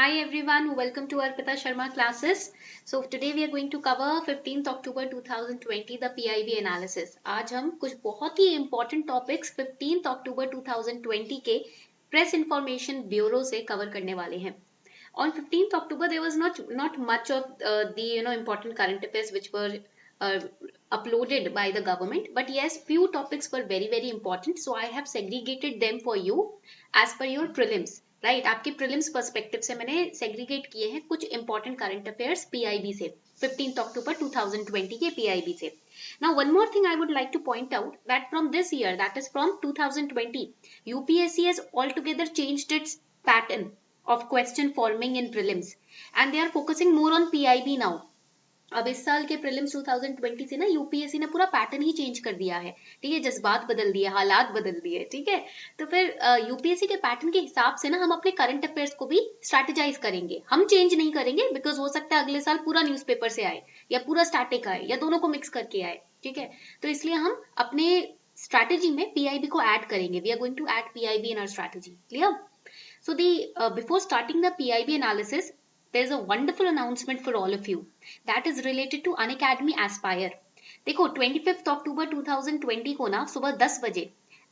Hi everyone, welcome to Arpita Sharma classes. So today we are going to cover 15th October 2020 the PIB analysis. आज हम कुछ बहुत ही important topics 15th October 2020 के Press Information Bureau से cover करने वाले हैं. On 15th October there was not much of the important current affairs which were uh, uploaded by the government, but yes, few topics were very important. So I have segregated them for you as per your prelims. Right आपके prelims perspective से मैंने segregate किए हैं कुछ important current affairs PIB से 15th अक्टूबर 2020 के PIB से. Now one more thing I would like two point out that from this year that is from 2020 UPSC has all together changed it's pattern of question forming in prelims and they are focusing more on PIB now. अब इस साल के prelims 2020 से ना UPSC ने पूरा pattern ही change कर दिया है. ठीक है, जज्बात बदल दिए, हालात बदल दिए. ठीक है, तो फिर यूपीएससी के पैटर्न के हिसाब से ना हम अपने करंट अफेयर्स को भी स्ट्रैटेजाइज करेंगे. हम चेंज नहीं करेंगे बिकॉज हो सकता है अगले साल पूरा न्यूज़पेपर से आए या पूरा स्टैटिक आए या दोनों को मिक्स करके आए. ठीक है, तो इसलिए हम अपने स्ट्रैटेजी में पीआईबी को ऐड करेंगे. We are going to add PIB in our strategy. Clear? So before starting the PIB analysis, there is a wonderful announcement for all of you that is related to Unacademy Aspire. देखो 25 अक्टूबर 2020 को ना सुबह 10 बजे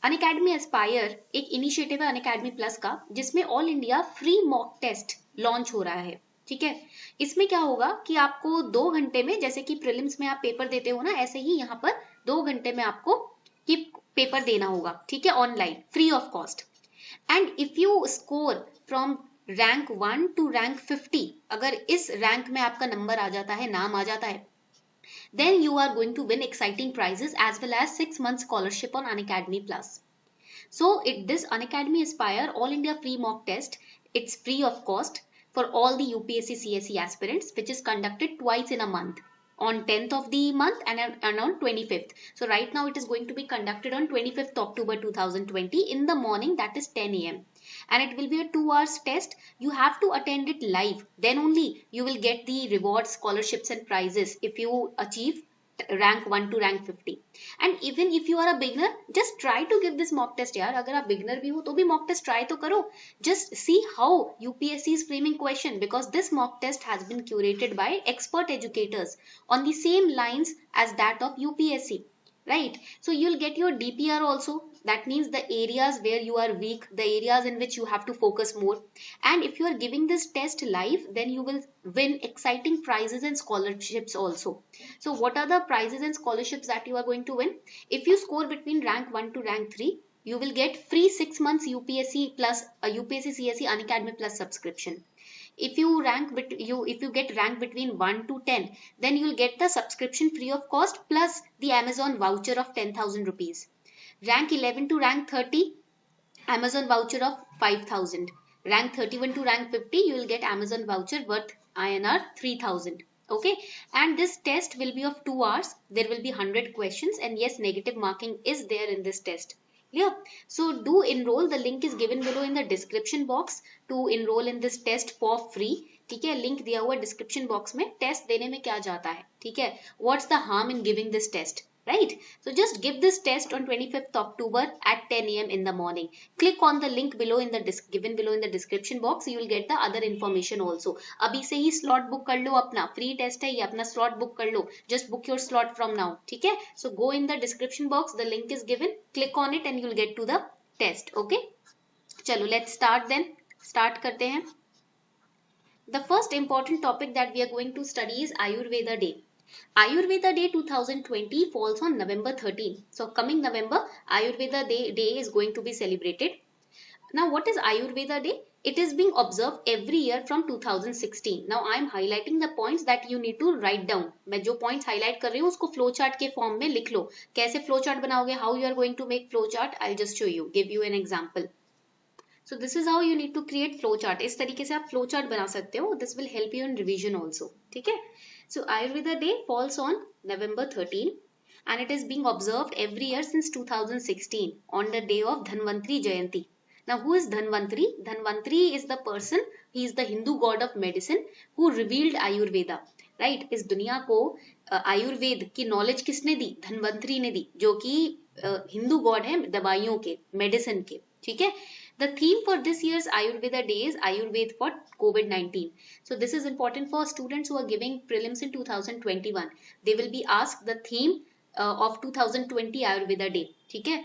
Unacademy Aspire एक initiative है Unacademy plus का जिसमें all India free mock test launch हो रहा है. ठीक है, इसमें क्या होगा कि आपको 2 घंटे में, जैसे कि प्रीलिम्स में आप पेपर देते हो ना, ऐसे ही यहाँ पर 2 घंटे में आपको ये पेपर देना होगा. ठीक है, online free of cost. And if you score from rank 1 to rank 50, अगर इस रैंक में आपका नंबर आ जाता है, नाम आ जाता है, then you are going to win exciting prizes as well as 6 months scholarship on Unacademy Plus. So this Unacademy Aspire All India Free Mock Test, it's free of cost for all the UPSC CSE aspirants, which is conducted twice in a month, on 10th of the month and on 25th. So right now it is going to be conducted on 25th October 2020 in the morning, that is 10 a.m. and it will be a 2 hours test. You have to attend it live, then only you will get the rewards, scholarships and prizes if you achieve rank 1 to rank 50. And even if you are a beginner, just try to give this mock test यार. अगर आप beginner भी हो तो भी mock test try तो करो. Just see how UPSC is framing question, because this mock test has been curated by expert educators on the same lines as that of UPSC. Right, so you'll get your DPR also. That means the areas where you are weak, the areas in which you have to focus more. And if you are giving this test live, then you will win exciting prizes and scholarships also. So what are the prizes and scholarships that you are going to win? If you score between rank 1 to rank 3, you will get free 6 months UPSC plus UPSC CSE Unacademy Plus subscription. If you get rank between 1 to 10, then you will get the subscription free of cost plus the Amazon voucher of 10,000 rupees. Rank 11 to rank 30, Amazon voucher of 5,000. Rank 31 to rank 50, you will get Amazon voucher worth INR 3,000. Okay, and this test will be of 2 hours. There will be 100 questions, and yes, negative marking is there in this test. Yeah, so do enroll. The link is given below in the description box to enroll in this test for free. ठीक है, link दिया हुआ description box में. Test देने में क्या जाता है? ठीक है, what's the harm in giving this test? Right, so just give this test on 25th October at 10 a.m. in the morning. Click on the link below in the given below in the description box. You will get the other information also. अभी से ही slot book कर लो अपना. Free test है ये, अपना slot book कर लो. Just book your slot from now. ठीक है? So go in the description box. The link is given. Click on it and you will get to the test. Okay? चलो let's start then. Start करते हैं. The first important topic that we are going to study is Ayurveda Day. Ayurveda Day 2020 falls on November 13. So coming November, Ayurveda Day is going to be celebrated. Now what is Ayurveda Day? It is being observed every year from 2016. Now I am highlighting the points that you need to write down. मैं जो points highlight कर रही हूँ उसको flow chart के form में लिख लो. कैसे flow chart बनाओगे? How you are going to make flow chart? I'll just show you. Give you an example. So this is how you need to create flow chart. इस तरीके से आप flow chart बना सकते हो. This will help you in revision also. ठीक है? So Ayurveda Day falls on November 13 and it is being observed every year since 2016 on the day of Dhanvantri Jayanti. Now who is Dhanvantri? Dhanvantri is the person, he is the Hindu god of medicine who revealed Ayurveda. Right? इस दुनिया को आयुर्वेद की knowledge किसने दी? धन्वंतरी ने दी, जो कि Hindu God है दवाइयों के, मेडिसिन के. ठीक है, The theme for this year's Ayurveda Day is Ayurveda for COVID-19. So this is important for students who are giving prelims in 2021. They will be asked the theme of 2020 Ayurveda Day. ठीक है?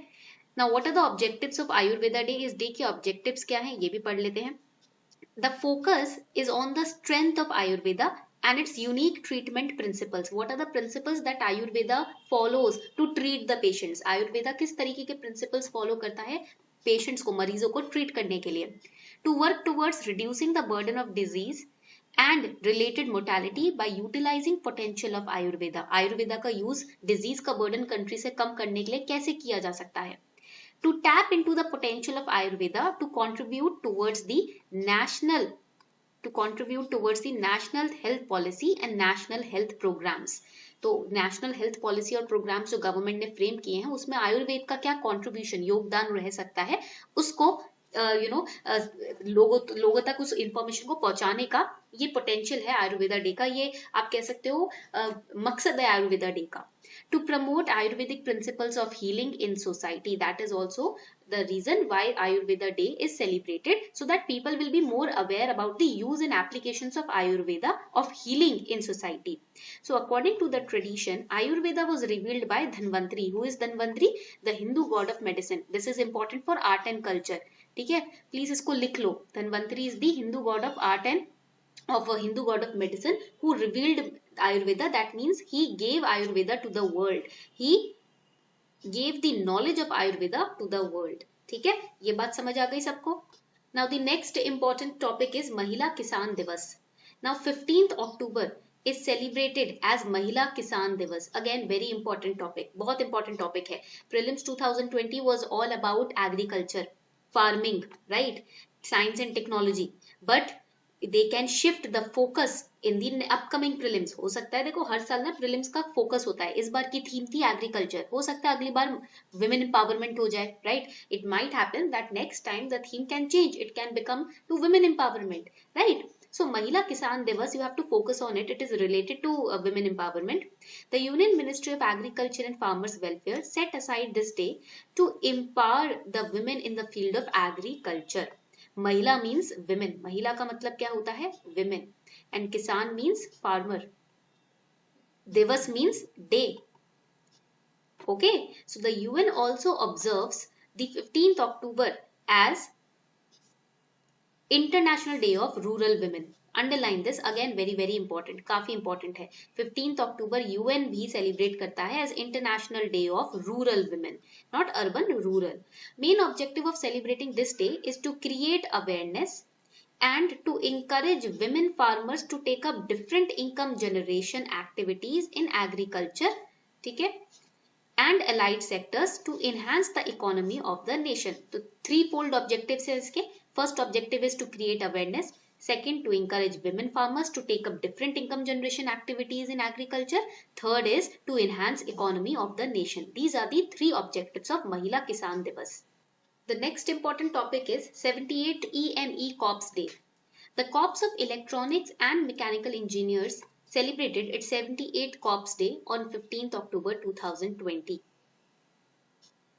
Now what are the objectives of Ayurveda Day? इस day के objectives क्या हैं? ये भी पढ़ लेते हैं. The focus is on the strength of Ayurveda and its unique treatment principles. What are the principles that Ayurveda follows to treat the patients? Ayurveda किस तरीके के principles follow करता है पेशेंट्स को, मरीजों को ट्रीट करने के लिए. To work towards reducing the burden of disease and related mortality by utilising potential of Ayurveda. Ayurveda का यूज डिजीज का बर्डन कंट्री से कम करने के लिए कैसे किया जा सकता है. To tap into the potential of Ayurveda to contribute towards the national health policy and national health programmes. तो नेशनल हेल्थ पॉलिसी और प्रोग्राम्स जो गवर्नमेंट ने फ्रेम किए हैं उसमें आयुर्वेद का क्या कंट्रीब्यूशन, योगदान रह सकता है, उसको लोगों तक उस इंफॉर्मेशन को पहुंचाने का ये पोटेंशियल है आयुर्वेदा डे का. ये आप कह सकते हो मकसद है आयुर्वेदा डे का. To promote Ayurvedic principles of healing in society. That is also the reason why Ayurveda Day is celebrated, so that people will be more aware about the use and applications of Ayurveda of healing in society. So according to the tradition, Ayurveda was revealed by Dhanvantri. Who is Dhanvantri? The Hindu god of medicine. This is important for art and culture. ठीक है, please इसको लिख लो. Dhanvantri is the Hindu god of art and of a Hindu god of medicine who revealed Ayurveda. That means he gave Ayurveda to the world. He gave the knowledge of Ayurveda to the world. ठीक है, ये बात समझ आ गई सबको. Now the next important topic is महिला किसान दिवस. Now 15th October is celebrated as महिला किसान दिवस. Again very important topic, बहुत important topic है. Prelims 2020 was all about agriculture, farming, right? Science and technology. But they can shift the focus in the upcoming prelims. हो सकता है, देखो हर साल ना prelims का focus होता है. इस बार की थीम थी agriculture. हो सकता है अगली बार women empowerment हो जाए, right? It might happen that next time the theme can change. It can become to women empowerment, right? So Mahila Kisan Divas, you have to focus on it. It is related to women empowerment. The Union Ministry of Agriculture and Farmers Welfare set aside this day to empower the women in the field of agriculture. महिला means women. महिला का मतलब क्या होता है? Women. And किसान means farmer. दिवस means day. Okay, so the UN also observes the 15th October as international day of rural women. Underline this, again very very important, काफी इंपॉर्टेंट है. 15th October यूएन भी celebrate करता है as international day of rural women, not urban, rural. Main objective of celebrating this day is to create awareness and to encourage women farmers to take up different income generation activities in agriculture, ठीक है, and allied sectors to enhance the economy of the nation. तो threefold objectives है इसके. First objective is to create awareness. Second, to encourage women farmers to take up different income generation activities in agriculture. Third is to enhance economy of the nation. These are the three objectives of Mahila Kisan Divas. The next important topic is 78th EME Corps Day. The Corps of Electronics and Mechanical Engineers celebrated its 78th Corps Day on 15th October 2020.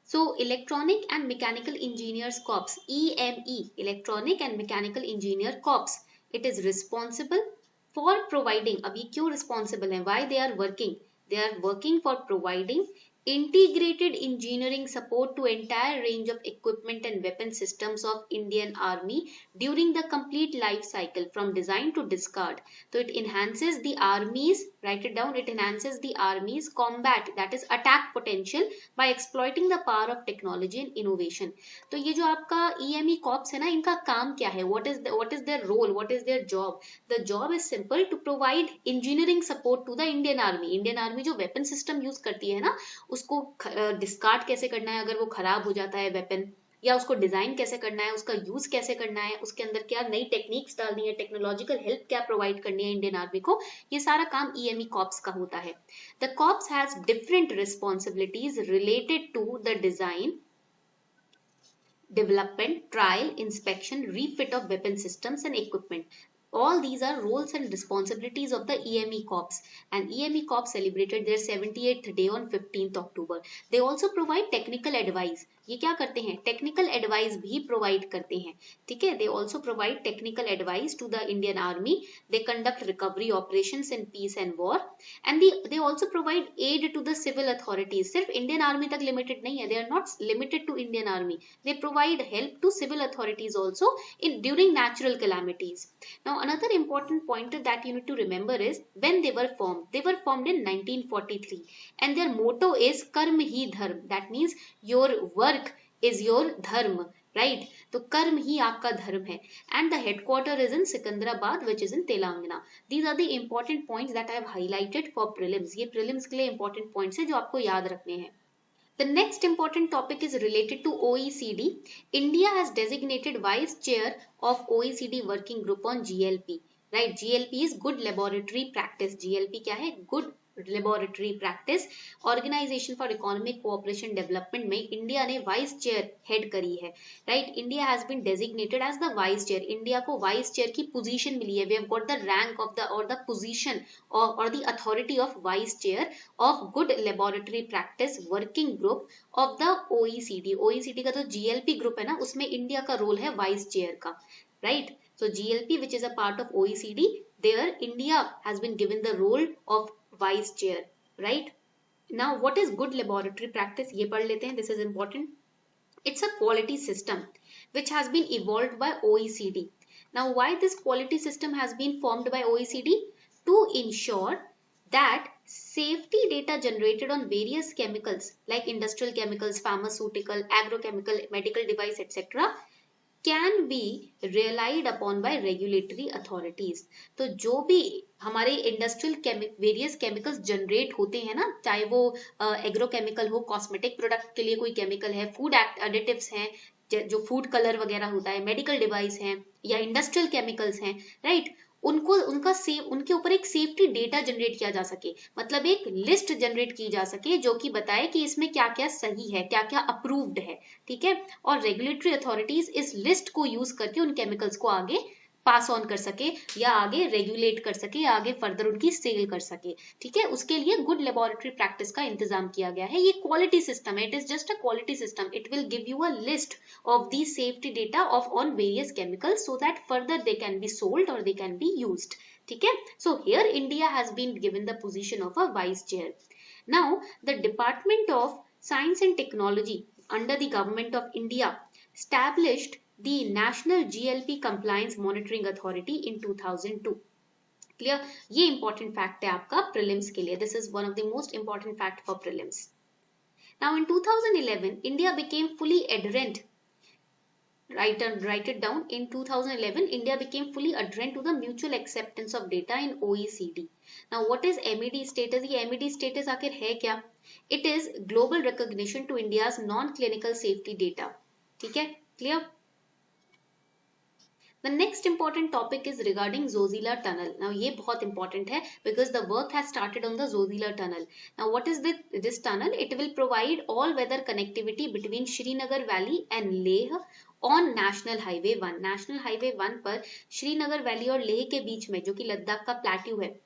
So Electronic and Mechanical Engineers Corps, EME, Electronic and Mechanical Engineer Corps, it is responsible for providing, अब ये क्यों responsible है? Why they are working? They are working for providing integrated engineering support to entire range of equipment and weapon systems of Indian Army during the complete life cycle from design to discard. So it enhances the army's, write it down, it enhances the army's combat, that is attack potential by exploiting the power of technology and innovation. तो ये जो आपका EME Corps है ना, इनका काम क्या है? What is their role? What is their job? The job is simple, to provide engineering support to the Indian Army. Indian Army जो weapon system use करती है ना, उसको डिस्कार्ड कैसे करना है अगर वो खराब हो जाता है वेपन, या उसको डिजाइन कैसे करना है, उसका यूज कैसे करना है, उसके अंदर क्या नई टेक्निक्स डालनी है, टेक्नोलॉजिकल हेल्प क्या प्रोवाइड करनी है इंडियन आर्मी को, ये सारा काम EME कॉर्प्स का होता है. The corps has different responsibilities related to the design, development, trial, inspection, refit of weapon systems and equipment. All these are roles and responsibilities of the EME Corps, and EME Corps celebrated their 78th day on 15th October. They also provide technical advice ये क्या करते हैं, technical advice भी provide करते हैं, ठीक है। They also provide technical advice to the Indian army, they conduct recovery operations in peace and war, and they also provide aid to the civil authorities. सिर्फ इंडियन आर्मी तक limited नहीं है, they are not limited to Indian army, they provide help to civil authorities also in during natural calamities. Now another important pointer that you need to remember is when they were formed in 1943 and their motto is कर्म ही धर्म, that means your work is your dharma, right? तो कर्म ही आपका धर्म है, and the headquarter is in Secunderabad which is in Telangana. These are the important points that I have highlighted for prelims. ये prelims के लिए important points है जो आपको याद रखने हैं. The next important topic is related to OECD. India has designated vice chair of OECD working group on GLP. Right? GLP is good laboratory practice. GLP क्या है? Good laboratory practice. Organisation for economic cooperation development में India ने vice chair head करी है, right. India has been designated as the vice chair, India को vice chair की position मिली है, we have got the rank of the और the position और the authority of vice chair of good laboratory practice working group of the OECD। OECD का तो GLP group है ना, उसमें इंडिया का रोल है वाइस चेयर का, right? So GLP, which is a part of OECD, there India has been given the role of vice chair, right? Now, what is good laboratory practice? ये पढ़ लेते हैं. This is important. It's a quality system which has been evolved by OECD. Now, why this quality system has been formed by OECD? To ensure that safety data generated on various chemicals like industrial chemicals, pharmaceutical, agrochemical, medical device, etc. can be relied upon by regulatory authorities. तो जो भी हमारे industrial various chemicals generate होते हैं ना, चाहे वो agrochemical हो, कॉस्मेटिक प्रोडक्ट के लिए कोई केमिकल है, फूड एडिटिव्स हैं, जो फूड कलर वगैरह होता है, मेडिकल डिवाइस हैं या इंडस्ट्रियल केमिकल्स हैं, राइट, उनके ऊपर एक सेफ्टी डेटा जनरेट किया जा सके, मतलब एक लिस्ट जनरेट की जा सके जो कि बताए कि इसमें क्या क्या सही है, क्या क्या अप्रूव्ड है, ठीक है। और रेगुलेटरी अथॉरिटीज इस लिस्ट को यूज करके उन केमिकल्स को आगे पास ऑन कर सके या आगे रेगुलेट कर सके या आगे फर्दर उनकी सेल कर सके, ठीक है। उसके लिए गुड लेबोरेटरी प्रैक्टिस का इंतजाम किया गया है। ये क्वालिटी सिस्टम है, it is just a quality system, it will give you a list of the safety data of on various chemicals so that further they can be sold or they can be used, ठीक है। So here India has been given the position of a vice chair. Now the Department of Science and Technology under the Government of India established the National GLP Compliance Monitoring Authority in 2002. Clear? ये important fact है आपका prelims के लिए. This is one of the most important fact for prelims. Now in 2011 India became fully adherent. Write it down. In 2011, India became fully adherent to the mutual acceptance of data in OECD. Now, what is MED status? ये MED status आखिर है क्या? It is global recognition to India's non-clinical safety data. ठीक है? Clear? The next important topic is regarding Zojila Tunnel. Now, ये बहुत important है because the work has started on the Zojila Tunnel. Now, what is this tunnel? It will provide all-weather connectivity between Srinagar Valley and Leh on National Highway 1. National Highway 1 पर Srinagar valley और लेह के बीच में, जो कि लद्दाख का plateau है,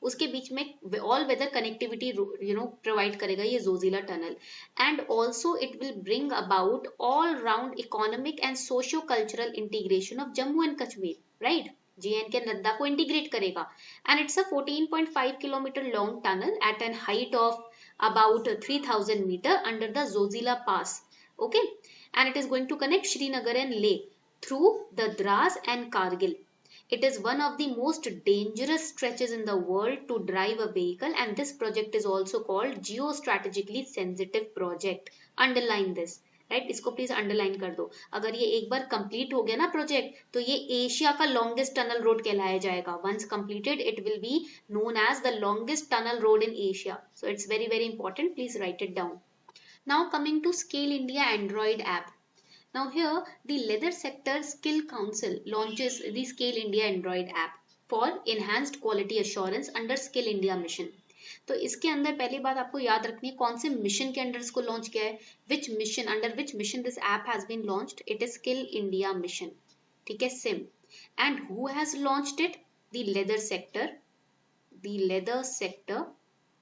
उसके बीच में ऑल वेदर कनेक्टिविटी प्रोवाइड करेगा ये Zojila tunnel. And also it will bring about all round economic and socio cultural integration of Jammu and Kashmir, right. JNK and Ladakh को इंटीग्रेट करेगा। And it's a 14.5 kilometre long tunnel at an height of about 3000 metre under the Zojila pass, okay. And it is going to connect Srinagar and Leh through the Dras and Kargil. It is one of the most dangerous stretches in the world to drive a vehicle, and this project is also called geostrategically sensitive project. Underline this, right? इसको please underline कर दो। अगर ये एक बार complete हो गया ना project, तो ये एशिया का longest tunnel road कहलाया जाएगा। Once completed, it will be known as the longest tunnel road in Asia. So it's very very important. Please write it down. Now coming to Scale India Android app. Now here the leather sector skill council launches the Scale India Android app for enhanced quality assurance under Skill India mission. तो इसके अंदर पहली बात आपको याद रखनी है कौन से मिशन के अंडर इसको लॉन्च किया है, which mission, under which mission this app has been launched. It is Skill India mission, ठीक है, SIM. And who has launched it? The leather sector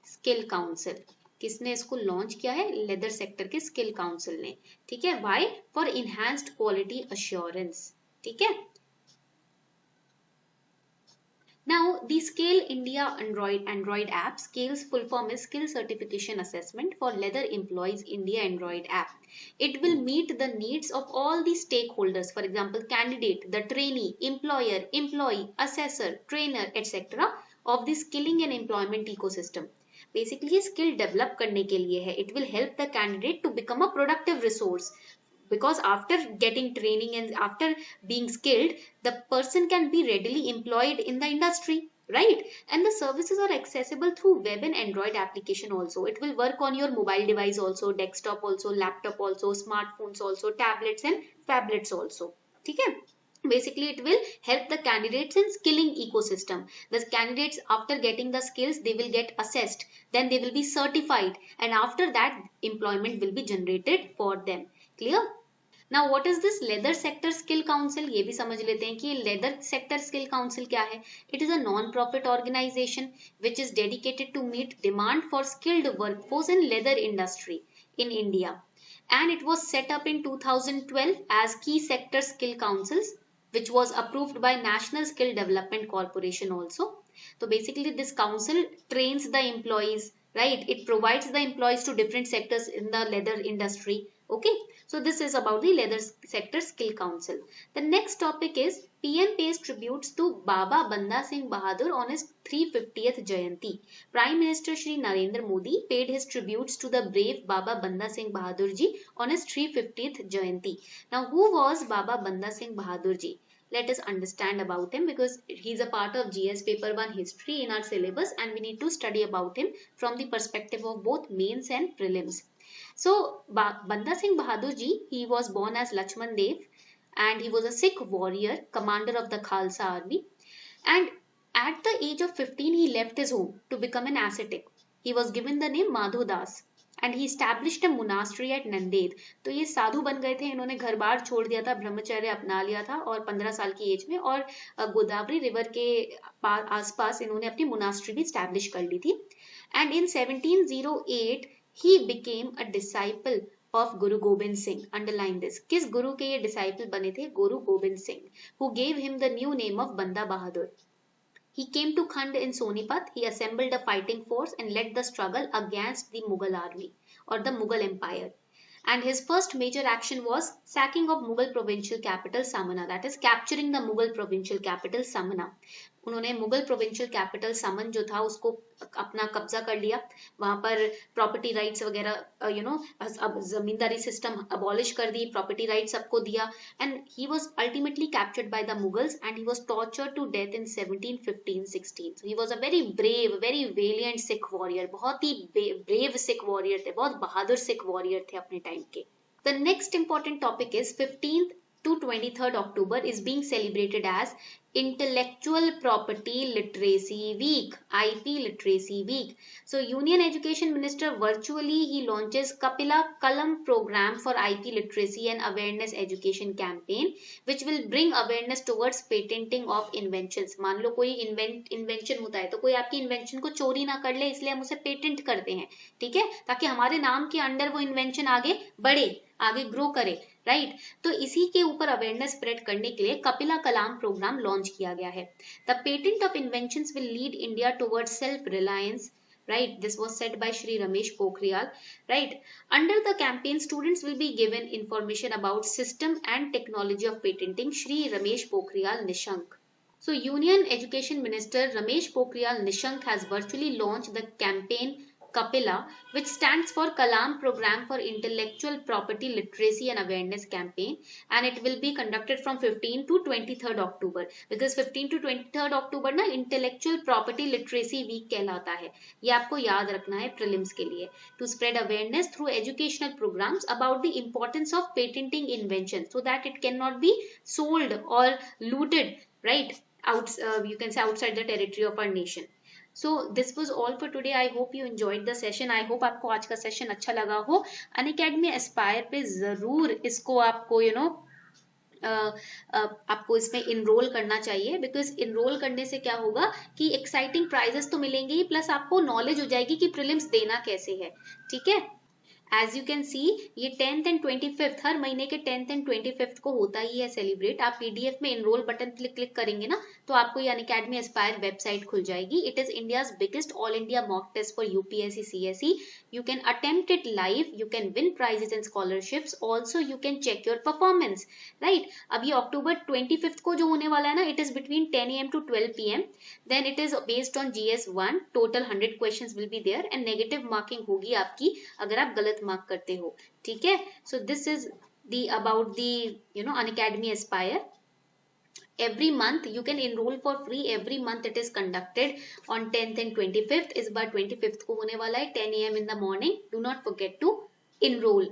skill council, किसने इसको लॉन्च किया है? लेदर सेक्टर के स्किल काउंसिल ने, ठीक है। Why? For enhanced quality assurance, ठीक है। Now, the Scale India Android app, Scale's full form is Skill Certification Assessment for Leather Employees India Android app. It will meet the needs of all the stakeholders, for example, candidate, the trainee, employer, employee, assessor, trainer, etc. of the skilling and employment ecosystem. Basically, skill develop करने के लिए है. It will help the candidate to become a productive resource, because after getting training and after being skilled, the person can be readily employed in the industry, right? And the services are accessible through web and Android application also. It will work on your mobile device also, desktop also, laptop also, smartphones also, tablets and phablets also, ठीक है। Basically, it will help the candidates in skilling ecosystem. The candidates, after getting the skills, they will get assessed, then they will be certified, and after that employment will be generated for them. Clear? Now what is this leather sector skill council? ये भी समझ लेते हैं कि leather sector skill council क्या है? It is a non-profit organization which is dedicated to meet demand for skilled workforce in leather industry in India, and it was set up in 2012 as key sector skill councils, which was approved by National Skill Development Corporation also. So basically this council trains the employees, right? It provides the employees to different sectors in the leather industry. Okay, so this is about the leather sector skill council. The next topic is PM pays tributes to Baba Banda Singh Bahadur on his 350th Jayanti. Prime Minister Shri Narendra Modi paid his tributes to the brave Baba Banda Singh Bahadur ji on his 350th Jayanti. Now who was Baba Banda Singh Bahadur ji? Let us understand about him, because he is a part of GS paper 1 history in our syllabus, and we need to study about him from the perspective of both mains and prelims. So Banda Singh Bahadur ji, he was born as Lakshman Dev, and he was a Sikh warrior, commander of the Khalsa army, and at the age of 15 he left his home to become an ascetic. He was given the name Madhu Das and he established a monastery at Nanded. तो ये साधु बन गए थे, इन्होंने घर बार छोड़ दिया था, ब्रह्मचर्य अपना लिया था और 15 साल की एज में, और गोदावरी रिवर के आसपास इन्होंने अपनी मोनास्ट्री भी स्टैब्लिश कर ली थी. And in 1708 he became a disciple of Guru Gobind Singh. Underline this. किस गुरु के ये डिसाइपल बने थे? Guru Gobind Singh, who gave him the new name of Banda Bahadur. He came to Khand in Sonipat. He assembled a fighting force and led the struggle against the Mughal army or the Mughal Empire. And his first major action was sacking of Mughal provincial capital Samana, that is capturing the Mughal provincial capital Samana. उन्होंने Mughal provincial capital समन जो था उसको अपना कब्जा कर लिया. वहां पर प्रॉपर्टी राइट्स वगैरह अब जमींदारी सिस्टम अबॉलिश कर दी, प्रॉपर्टी राइट्स सबको दिया. And he was ultimately captured by the Mughals and he was tortured to death in 1715-16. So he was a very brave, very valiant Sikh warrior. बहुत ही ब्रेव सिख वॉरियर थे, बहुत बहादुर Sikh warrior थे अपने टाइम के. The next important topic is 15th to 23rd October is being celebrated as Intellectual Property Literacy Week, IP Literacy Week. So Union Education Minister virtually he launches Kapila Kalam program for IP literacy and awareness education campaign, which will bring awareness towards patenting of inventions. मान लो कोई invention होता है तो कोई आपकी invention को चोरी ना कर ले, इसलिए हम उसे पेटेंट करते हैं, ठीक है, ताकि हमारे नाम के अंडर वो इन्वेंशन आगे बढ़े, आगे ग्रो करे, राइट. तो इसी के ऊपर अवेयरनेस स्प्रेड करने के लिए कपिला कलाम प्रोग्राम लॉन्च किया गया है. The patent of inventions will lead India towards self reliance, right? This was said by Shri Ramesh Pokhriyal, right? Under the campaign, students will be given information about system and technology of patenting. Shri Ramesh Pokhriyal Nishank. So Union Education Minister Ramesh Pokhriyal Nishank has virtually launched the campaign Kapila, which stands for Kalam Program for Intellectual Property Literacy and Awareness Campaign, and it will be conducted from 15 to 23rd October, because 15 to 23rd October ना Intellectual Property Literacy Week कहलाता है. ये आपको याद रखना है prelims के लिए. To spread awareness through educational programs about the importance of patenting inventions so that it cannot be sold or looted, right? You can say outside the territory of our nation. So this was all for today. I hope you enjoyed the session. I hope आपको आज का session अच्छा लगा हो. Unacademy Aspire पे जरूर इसको आपको आपको इसमें इनरोल करना चाहिए, बिकॉज इनरोल करने से क्या होगा कि एक्साइटिंग प्राइजेस तो मिलेंगे ही, प्लस आपको नॉलेज हो जाएगी कि प्रीलिम्स देना कैसे है, ठीक है। एज यू कैन सी ये 10th एंड 25th, हर महीने के 10th एंड 25th को होता ही है सेलिब्रेट। आप पीडीएफ में इनरोल बटन क्लिक करेंगे ना तो आपको ये अनअकैडमी एस्पायर वेबसाइट खुल जाएगी। It is India's biggest all India mock test for UPSC CSE. You can attempt it live, you can win prizes and scholarships, also you can check your performance, right. अब ये अक्टूबर 25th को जो होने वाला है ना, it is between 10 AM to 12 PM। Then it is based on GS1, total 100 questions will be there and negative marking होगी आपकी अगर आप गलत मार्क करते हो, ठीक है। So this is the about the Unacademy Aspire. Every month you can enroll for free, every month it is conducted on 10th and 25th। इस बार 25th को होने वाला है 10 AM in the morning। Do not forget to enroll।